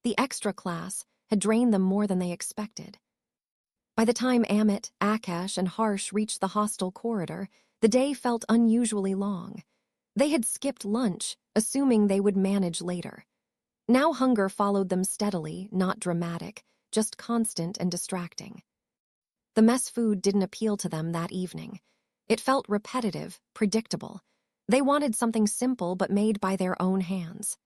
The extra class had drained them more than they expected. By the time Amit, Akash, and Harsh reached the hostel corridor, the day felt unusually long. They had skipped lunch, assuming they would manage later. Now hunger followed them steadily, not dramatic, just constant and distracting. The mess food didn't appeal to them that evening. It felt repetitive, predictable. They wanted something simple but made by their own hands.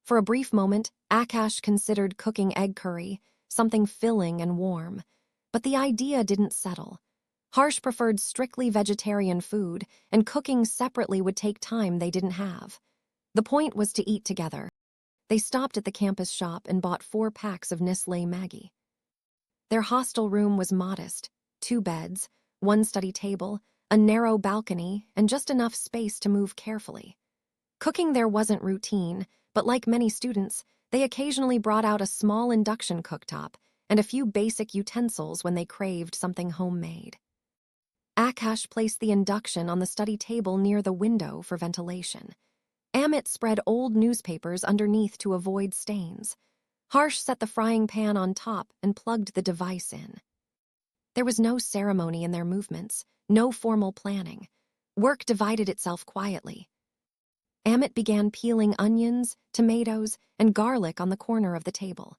For a brief moment, Akash considered cooking egg curry, something filling and warm. But the idea didn't settle. Harsh preferred strictly vegetarian food, and cooking separately would take time they didn't have. The point was to eat together. They stopped at the campus shop and bought 4 packs of Nestlé Maggi. Their hostel room was modest: 2 beds, 1 study table, a narrow balcony, and just enough space to move carefully. Cooking there wasn't routine, but like many students, they occasionally brought out a small induction cooktop and a few basic utensils when they craved something homemade. Akash placed the induction on the study table near the window for ventilation. Amit spread old newspapers underneath to avoid stains. Harsh set the frying pan on top and plugged the device in. There was no ceremony in their movements, no formal planning. Work divided itself quietly. Amit began peeling onions, tomatoes, and garlic on the corner of the table.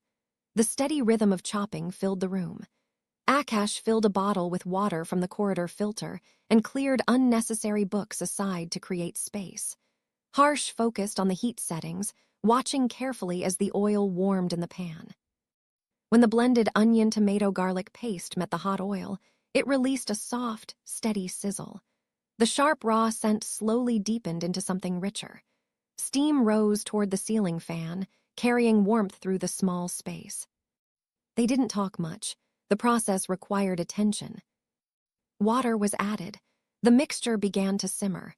The steady rhythm of chopping filled the room. Akash filled a bottle with water from the corridor filter and cleared unnecessary books aside to create space. Harsh focused on the heat settings, watching carefully as the oil warmed in the pan. When the blended onion-tomato-garlic paste met the hot oil, it released a soft, steady sizzle. The sharp raw scent slowly deepened into something richer. Steam rose toward the ceiling fan, carrying warmth through the small space. They didn't talk much. The process required attention. Water was added. The mixture began to simmer.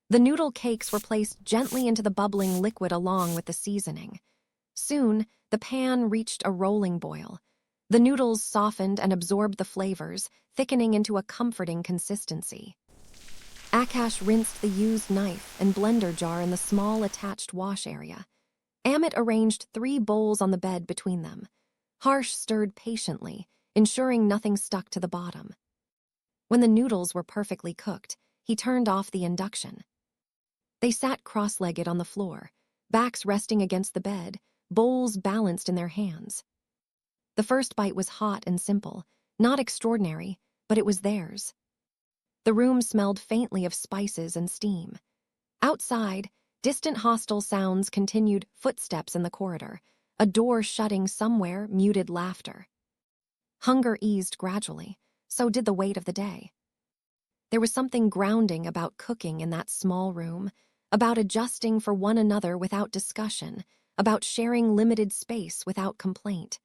The noodle cakes were placed gently into the bubbling liquid along with the seasoning. Soon, the pan reached a rolling boil. The noodles softened and absorbed the flavors, thickening into a comforting consistency. Akash rinsed the used knife and blender jar in the small attached wash area. Amit arranged 3 bowls on the bed between them. Harsh stirred patiently, ensuring nothing stuck to the bottom. When the noodles were perfectly cooked, he turned off the induction. They sat cross-legged on the floor, backs resting against the bed, bowls balanced in their hands. The first bite was hot and simple, not extraordinary, but it was theirs. The room smelled faintly of spices and steam. Outside, distant hostel sounds continued: footsteps in the corridor, a door shutting somewhere, muted laughter. Hunger eased gradually, so did the weight of the day. There was something grounding about cooking in that small room, about adjusting for one another without discussion, about sharing limited space without complaint.